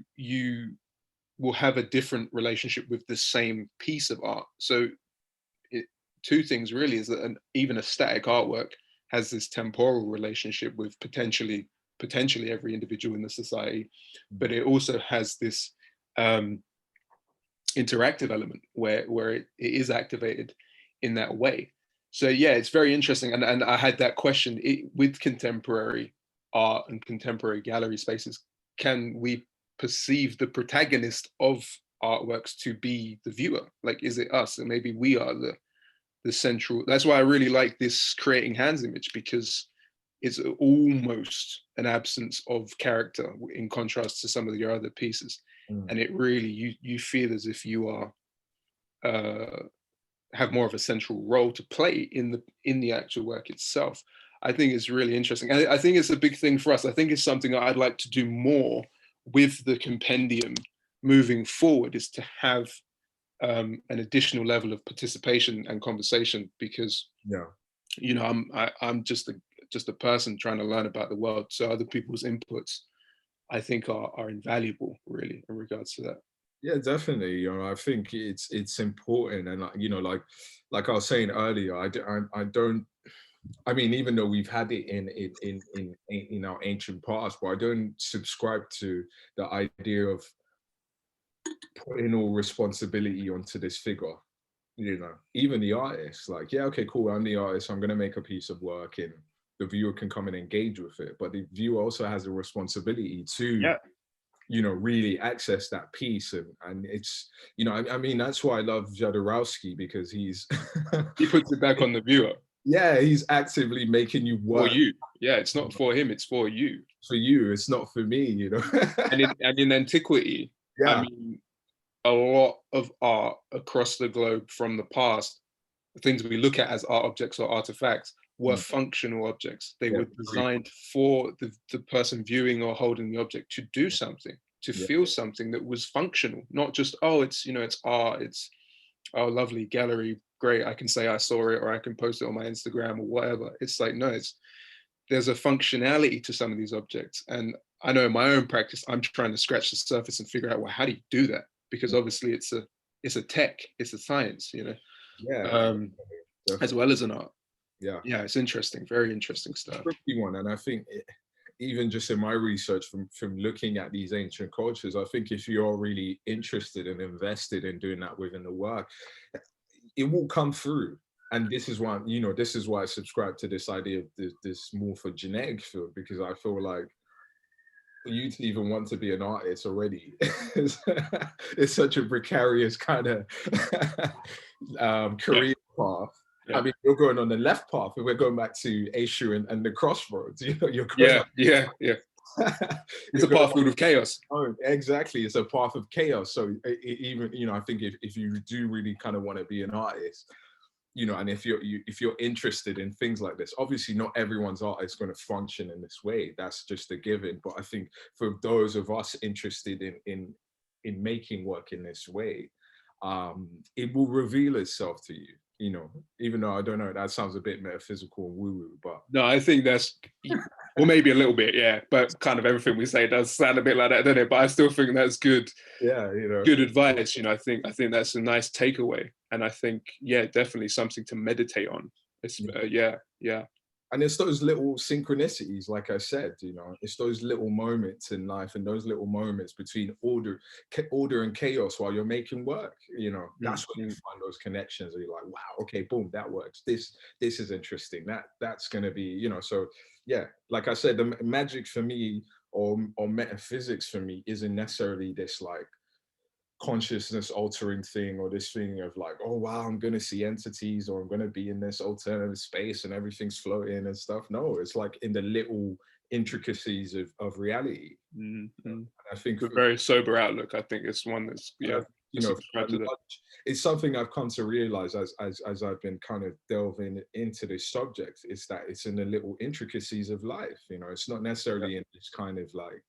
will have a different relationship with the same piece of art. So two things really is that even a static artwork has this temporal relationship with potentially every individual in the society, but it also has this interactive element where it is activated in that way. So yeah, it's very interesting. And I had that question with contemporary art and contemporary gallery spaces. Can we perceive the protagonist of artworks to be the viewer? Like, is it us? And maybe we are the central. That's why I really like this creating hands image, because it's almost an absence of character in contrast to some of your other pieces. And it really, you feel as if you are have more of a central role to play in the actual work itself. I think it's really interesting. I think it's a big thing for us. I think it's something that I'd like to do more with the compendium moving forward, is to have an additional level of participation and conversation, because you know, I'm just a person trying to learn about the world. So other people's inputs, I think, are invaluable, really, in regards to that. Yeah, definitely. You know, I think it's important, and you know, like I was saying earlier, I don't. I mean, even though we've had it in our ancient past, but I don't subscribe to the idea of putting all responsibility onto this figure. You know, even the artist, like, yeah, okay, cool, I'm the artist, I'm going to make a piece of work, and the viewer can come and engage with it. But the viewer also has a responsibility to, you know, really access that piece. And it's, you know, I mean, that's why I love Jodorowsky, because he puts it back on the viewer. Yeah, he's actively making you work. For you. Yeah, it's not for him, it's for you. For you, it's not for me, you know. and in antiquity, I mean, a lot of art across the globe from the past, the things we look at as art objects or artifacts, were functional objects. They were designed for the person viewing or holding the object to do something, to feel something that was functional, not just, oh, it's, you know, it's art, it's, oh, lovely gallery, great, I can say I saw it, or I can post it on my Instagram or whatever. It's like, no, there's a functionality to some of these objects. And I know in my own practice, I'm trying to scratch the surface and figure out, well, how do you do that? Because obviously it's a tech, it's a science, you know, as well as an art. Yeah, it's interesting, very interesting stuff. Tricky one. And I think even just in my research from looking at these ancient cultures, I think if you're really interested and invested in doing that within the work, it will come through. And this is why, you know, this is why I subscribe to this idea of this morphogenetic field, because I feel like for you to even want to be an artist already it's such a precarious kind of career path. I mean, you're going on the left path, and we're going back to Eshu and the crossroads. You know, you're going it's a path filled of chaos. Oh, exactly, it's a path of chaos. So even, you know, I think if you do really kind of want to be an artist, you know, and if you're interested in things like this, obviously not everyone's art is going to function in this way. That's just a given. But I think for those of us interested in making work in this way, it will reveal itself to you. You know, even though I don't know, that sounds a bit metaphysical and woo-woo, but no, I think that's Or maybe a little bit, yeah. But kind of everything we say does sound a bit like that, doesn't it? But I still think that's good. Yeah, Good advice. I think that's a nice takeaway, and I think definitely something to meditate on. It's, yeah. And it's those little synchronicities, like I said, it's those little moments in life, and those little moments between order and chaos while you're making work. That's when you find those connections. And you're like, wow, okay, boom, that works. This is interesting. That's gonna be, So yeah, like I said, the magic for me, or metaphysics for me, isn't necessarily this like consciousness altering thing, or this thing of like, oh wow, I'm gonna see entities, or I'm gonna be in this alternative space and everything's floating and stuff. No, it's like in the little intricacies of reality. I think a very sober outlook. I think it's one that's it's something I've come to realize as I've been kind of delving into this subject, is that it's in the little intricacies of life. It's not necessarily in this kind of like,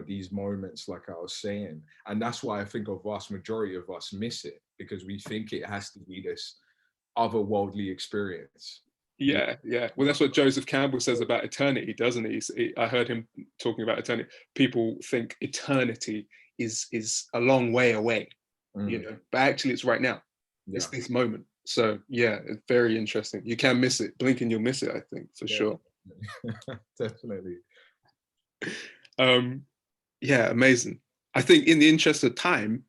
these moments, like I was saying. And that's why I think a vast majority of us miss it, because we think it has to be this otherworldly experience. Yeah. Well, that's what Joseph Campbell says about eternity, doesn't he? I heard him talking about eternity. People think eternity is a long way away, but actually it's right now. Yeah. It's this moment. So yeah, it's very interesting. You can miss it. Blink and you'll miss it, I think, for sure. Definitely. Amazing. I think in the interest of time,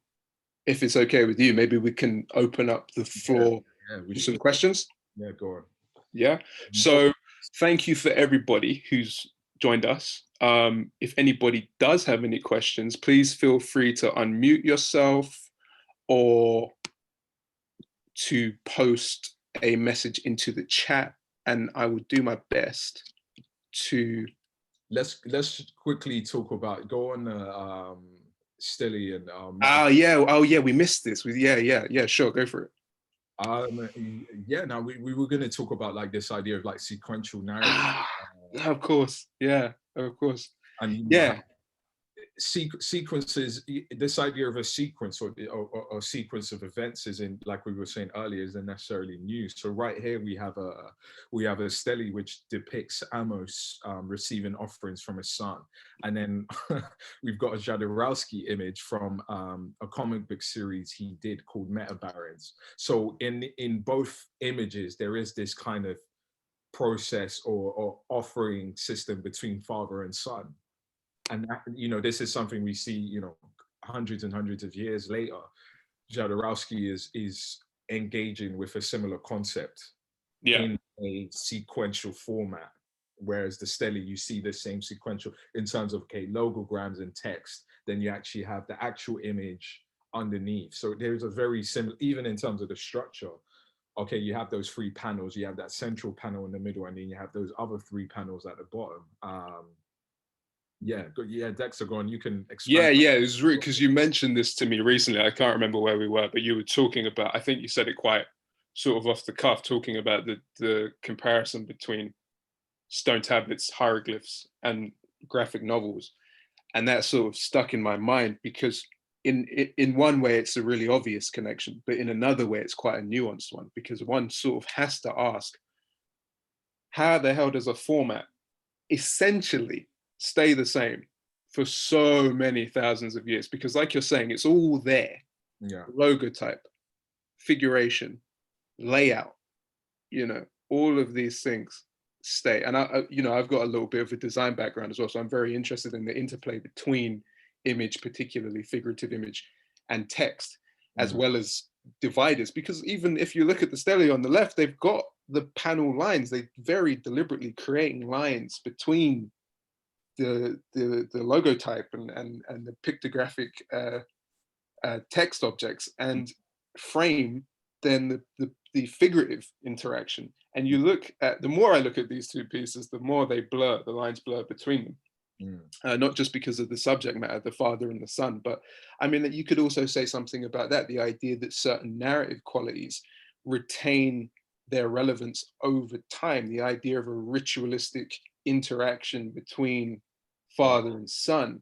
if it's okay with you, maybe we can open up the floor to some questions. Yeah, go on. Yeah. So thank you for everybody who's joined us. If anybody does have any questions, please feel free to unmute yourself or to post a message into the chat, and I will do my best to... Let's quickly talk about, go on Stilly and we missed this. Sure, go for it. We were going to talk about like this idea of like sequential narrative. Of course. And sequences, this idea of a sequence or a sequence of events isn't, like we were saying earlier, isn't necessarily new. So right here we have a stele which depicts Amos receiving offerings from his son, and then we've got a Jodorowsky image from a comic book series he did called Meta Barons. So in both images there is this kind of process or offering system between father and son. And that, this is something we see, hundreds and hundreds of years later. Jodorowsky is engaging with a similar concept in a sequential format, whereas the stele, you see the same sequential in terms of logograms and text. Then you actually have the actual image underneath. So there's a very similar, even in terms of the structure. Okay, you have those 3 panels. You have that central panel in the middle, and then you have those other 3 panels at the bottom. Dexter, go on, you can explain. It was really, because you mentioned this to me recently. I can't remember where we were, but you were talking about, I think you said it quite sort of off the cuff, talking about the comparison between stone tablets, hieroglyphs, and graphic novels. And that sort of stuck in my mind, because in one way it's a really obvious connection, but in another way it's quite a nuanced one, because one sort of has to ask, how the hell does a format essentially stay the same for so many thousands of years? Because like you're saying, it's all there. Logotype, figuration, layout, all of these things stay. And I've got a little bit of a design background as well, so I'm very interested in the interplay between image, particularly figurative image, and text, as well as dividers. Because even if you look at the stele on the left, they've got the panel lines. They very deliberately creating lines between the logotype and the pictographic text objects, and frame then the figurative interaction. And you look at, the more I look at these 2 pieces, the more they blur, the lines blur between them. Not just because of the subject matter, the father and the son, but I mean that you could also say something about that, the idea that certain narrative qualities retain their relevance over time, the idea of a ritualistic interaction between father and son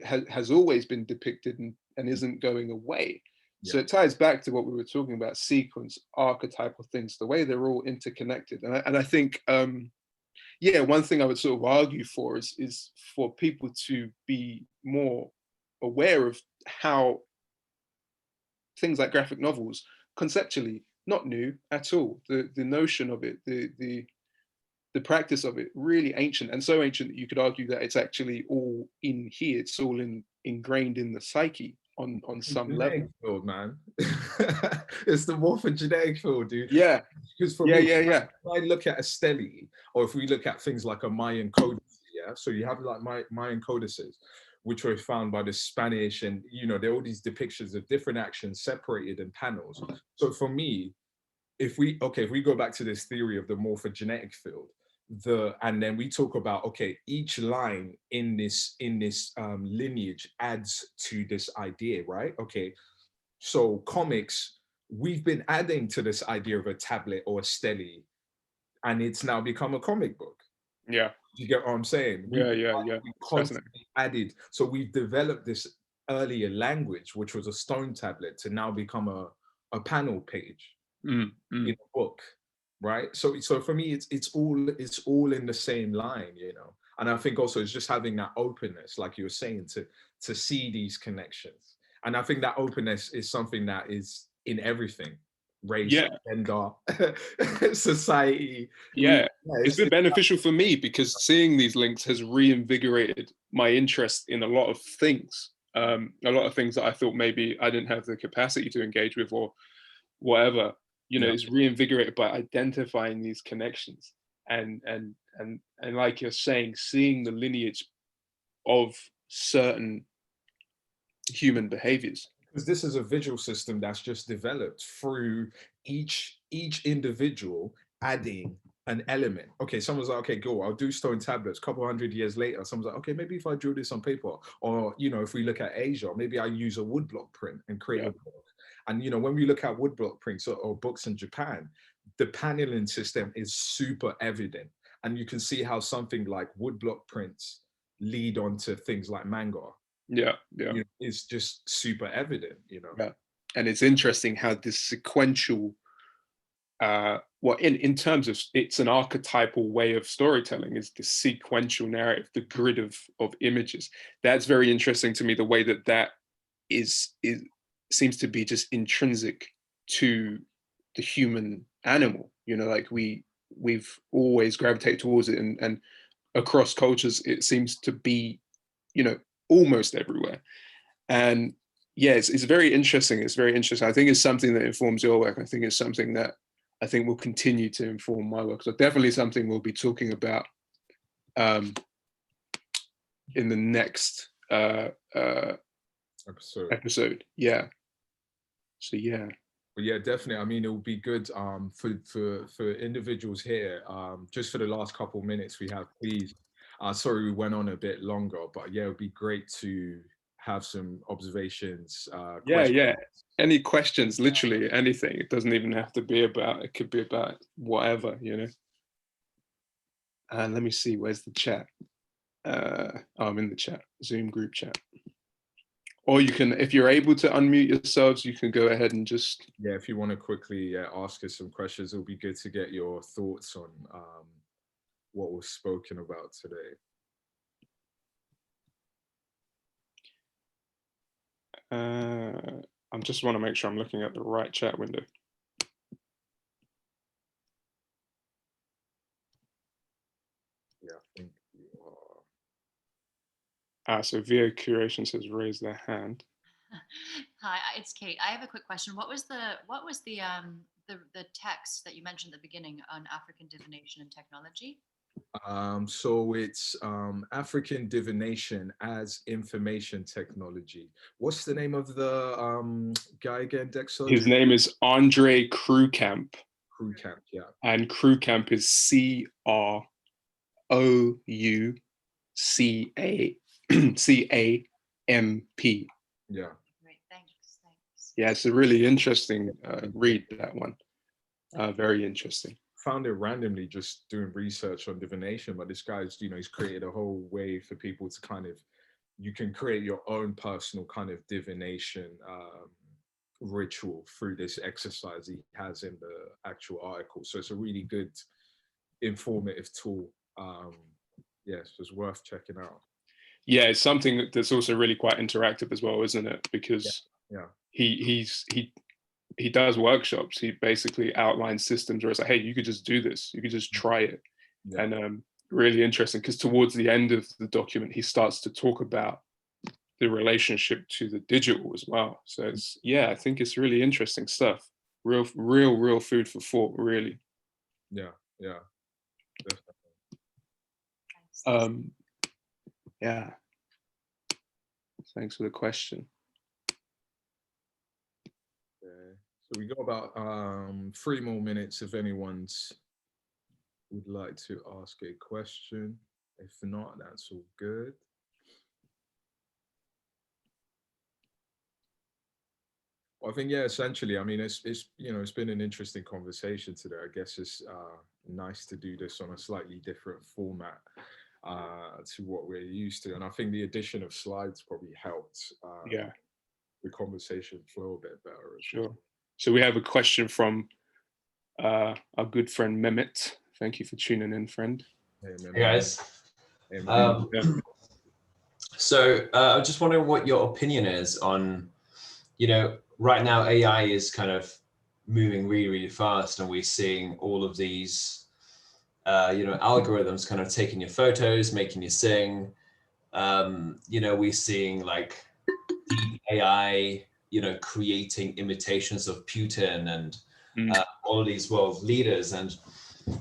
has always been depicted and isn't going away. So it ties back to what we were talking about, sequence, archetypal things, the way they're all interconnected. And I think yeah, one thing I would sort of argue for is for people to be more aware of how things like graphic novels, conceptually not new at all. The notion of it, the practice of it, really ancient, and so ancient that you could argue that it's actually all in here. It's all ingrained in the psyche on some level. Field, man. It's the morphogenetic field, dude. Yeah, Because for yeah, me, yeah, yeah. if I look at a stele, or if we look at things like a Mayan codice, yeah. So you have like Mayan codices, which were found by the Spanish, and there are all these depictions of different actions separated in panels. So for me, if we go back to this theory of the morphogenetic field, and then we talk about, okay, each line in this lineage adds to this idea, right? Okay, so comics, we've been adding to this idea of a tablet or a stele, and it's now become a comic book. Yeah. You get what I'm saying? Yeah. We constantly added. So we've developed this earlier language, which was a stone tablet, to now become a panel page in a book, right? So for me, it's all in the same line, And I think also it's just having that openness, like you were saying, to see these connections. And I think that openness is something that is in everything. Race, gender, society. Yeah, it's been beneficial for me because seeing these links has reinvigorated my interest in a lot of things. A lot of things that I thought maybe I didn't have the capacity to engage with or whatever. It's reinvigorated by identifying these connections and like you're saying, seeing the lineage of certain human behaviors. Because this is a visual system that's just developed through each individual adding an element. Okay, someone's like, okay, go, I'll do stone tablets. A couple hundred years later, someone's like, okay, maybe if I drew this on paper, or if we look at Asia, maybe I use a woodblock print and create a book. And when we look at woodblock prints or books in Japan, the paneling system is super evident, and you can see how something like woodblock prints lead on to things like manga. It's just super evident. Yeah. And it's interesting how this sequential in terms of, it's an archetypal way of storytelling, is the sequential narrative, the grid of images. That's very interesting to me, the way that seems to be just intrinsic to the human animal. Like we've always gravitated towards it, and across cultures it seems to be almost everywhere. And yeah, it's very interesting. It's very interesting. I think it's something that informs your work. I think it's something that I think will continue to inform my work. So definitely something we'll be talking about in the next episode. Yeah. So yeah. But yeah, definitely. I mean, it will be good for individuals here. Just for the last couple of minutes we have, please. Sorry we went on a bit longer, but yeah, it would be great to have some observations. Yeah. Any questions? Literally anything. It doesn't even have to be about. It could be about whatever, And let me see. Where's the chat? I'm in the chat. Zoom group chat. Or you can, if you're able to unmute yourselves, you can go ahead and just. Yeah, if you want to quickly ask us some questions, it'll be good to get your thoughts on what was spoken about today. I just want to make sure I'm looking at the right chat window. Yeah, I think you are. So V.O Curations has raised their hand. Hi, it's Kate. I have a quick question. What was the text that you mentioned at the beginning on African divination and technology? So it's African divination as information technology. What's the name of the guy again, Dexter? His name is Andre Krukamp. Krukamp, yeah. And Krukamp is CROUCAMP. Yeah. Great, thanks. Yeah, it's a really interesting read, that one. Very interesting. Found it randomly just doing research on divination, but this guy's, he's created a whole way for people to kind of, you can create your own personal kind of divination ritual through this exercise he has in the actual article. So it's a really good informative tool Yes, it's worth checking out. Yeah, it's something that's also really quite interactive as well, isn't it? Because Yeah. he does workshops. He basically outlines systems where it's like, hey, you could just do this. You could just try it. Yeah. And really interesting, because towards the end of the document, he starts to talk about the relationship to the digital as well. So it's, yeah, I think it's really interesting stuff. Real food for thought, really. Yeah. Yeah. Thanks for the question. Okay. So we got about 3 more minutes if anyone's would like to ask a question. If not, that's all good. Well, I think, yeah, essentially, I mean, it's been an interesting conversation today. I guess it's nice to do this on a slightly different format to what we're used to. And I think the addition of slides probably helped the conversation flow a bit better. Sure. So we have a question from our good friend Mehmet. Thank you for tuning in, friend. Hey guys. So I'm just wondering what your opinion is on, right now AI is kind of moving really, really fast, and we're seeing all of these, algorithms kind of taking your photos, making you sing. We're seeing like deep AI, creating imitations of Putin and all of these world leaders. And,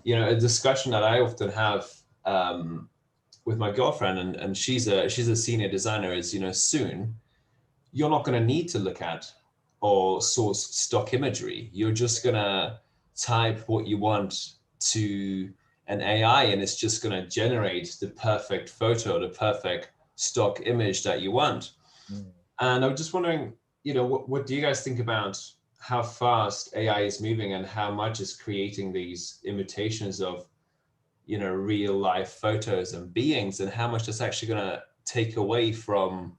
a discussion that I often have with my girlfriend, and she's a senior designer, is, soon you're not going to need to look at or source stock imagery. You're just going to type what you want to an AI, and it's just going to generate the perfect photo, the perfect stock image that you want. And I'm just wondering, what do you guys think about how fast AI is moving and how much is creating these imitations of, real life photos and beings, and how much that's actually going to take away from,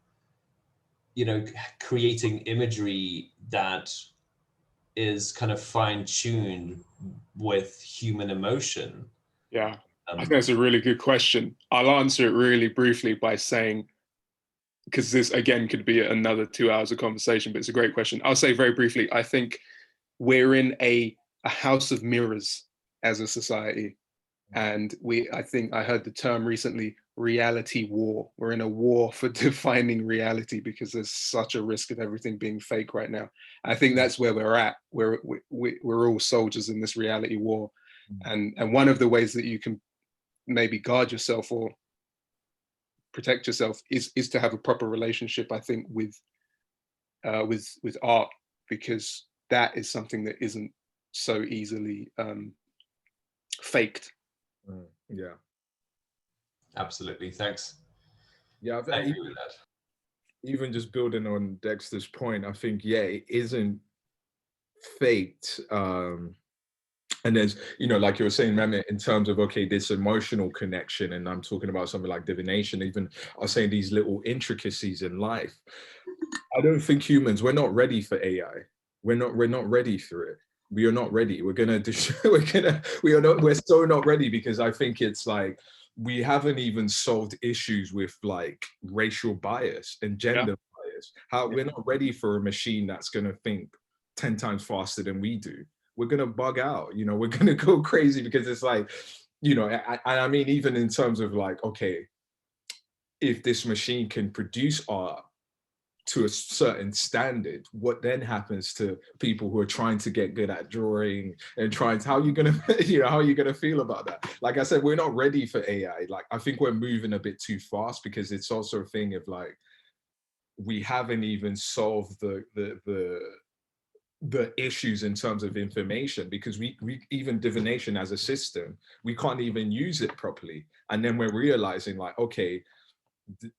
creating imagery that is kind of fine-tuned with human emotion? Yeah, I think that's a really good question. I'll answer it really briefly by saying, because this again could be another 2 hours of conversation, but it's a great question. I'll say very briefly, I think we're in a house of mirrors as a society. And I think I heard the term recently, reality war. We're in a war for defining reality because there's such a risk of everything being fake right now. I think that's where we're at. We're all soldiers in this reality war. And one of the ways that you can maybe guard yourself or protect yourself is to have a proper relationship, I think, with art, because that is something that isn't so easily faked. Yeah, absolutely. Thanks. Yeah, I agree with that. Even just building on Dexter's point, I think, it isn't faked. And there's, like you were saying, Mehmet, in terms of, okay, this emotional connection, and I'm talking about something like divination, even I was saying these little intricacies in life. I don't think humans, we're not ready for AI. We're not ready for it. We are not ready. We're so not ready, because I think it's like, we haven't even solved issues with like racial bias and gender bias. We're not ready for a machine that's going to think 10 times faster than we do. We're going to bug out, we're going to go crazy, because it's like, I mean, even in terms of like, okay, if this machine can produce art to a certain standard, what then happens to people who are trying to get good at drawing and how are you going to feel about that? Like I said, we're not ready for AI. Like, I think we're moving a bit too fast, because it's also a thing of like, we haven't even solved the issues in terms of information, because we even divination as a system, we can't even use it properly. And then we're realizing like, okay,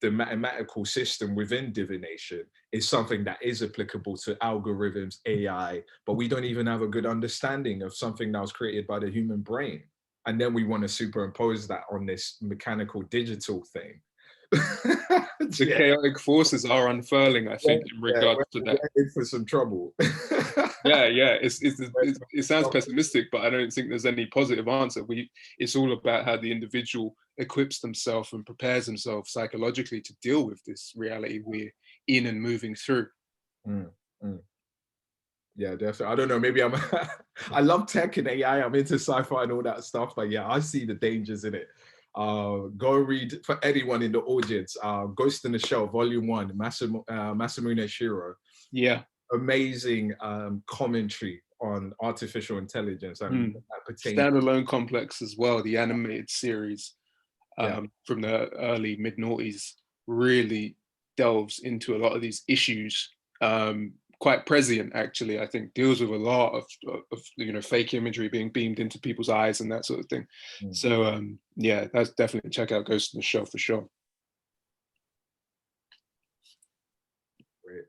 the mathematical system within divination is something that is applicable to algorithms, AI, but we don't even have a good understanding of something that was created by the human brain. And then we want to superimpose that on this mechanical digital thing. The chaotic forces are unfurling, I think, in regards to that. We're in for some trouble. Yeah. It sounds pessimistic, but I don't think there's any positive answer. It's all about how the individual equips themselves and prepares themselves psychologically to deal with this reality we're in and moving through. Yeah, definitely. I don't know, maybe I love tech and AI, I'm into sci-fi and all that stuff, but yeah, I see the dangers in it. Go read, for anyone in the audience, Ghost in the Shell, Volume 1, Masamune Shirow. Yeah. Amazing commentary on artificial intelligence. And that pertains. Standalone Complex as well, the animated series from the early mid-noughties, really delves into a lot of these issues. Quite prescient, actually. I think deals with a lot of fake imagery being beamed into people's eyes and that sort of thing. So yeah, that's definitely check out Ghost in the Shell for sure. Great.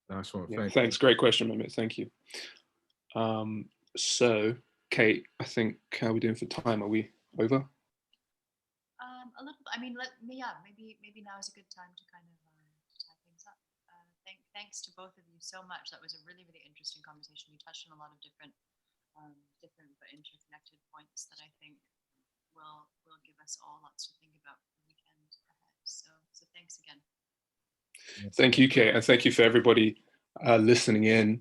Nice one. Yeah, thanks. Great question, Mehmet. Thank you. So, Kate, I think, how are we doing for time? Are we over? A little. I mean, maybe now is a good time to kind of tie things up. Thanks to both of you so much. That was a really, really interesting conversation. You touched on a lot of different but interconnected points that I think will give us all lots to think about for the weekend ahead. So thanks again. Thank you, Kate, and thank you for everybody listening in.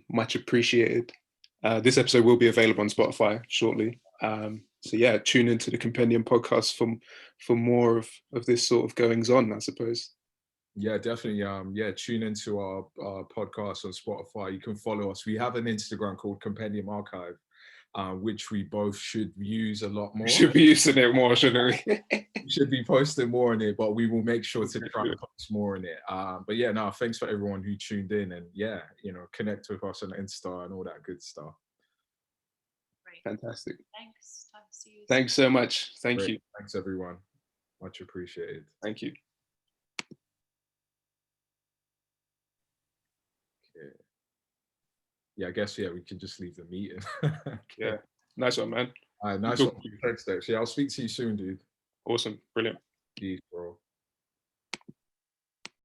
Much appreciated. This episode will be available on Spotify shortly. So yeah, tune into the Compendium Podcast for more of this sort of goings on, I suppose. Yeah, definitely. Tune into our podcast on Spotify. You can follow us. We have an Instagram called Compendium Archive, which we both should use a lot more. We should be using it more, shouldn't we? We should be posting more on it, but we will make sure to try and post more on it. But yeah, no, thanks for everyone who tuned in, and yeah, connect with us on Insta and all that good stuff. Great. Fantastic. Thanks. Talk to you. Thanks so much. Thank you. Thanks, everyone. Much appreciated. Thank you. Yeah, I guess, we can just leave the meeting. Okay. Yeah, nice one, man. All right, nice one. Thanks, Dex. Yeah, I'll speak to you soon, dude. Awesome. Brilliant. Peace, bro.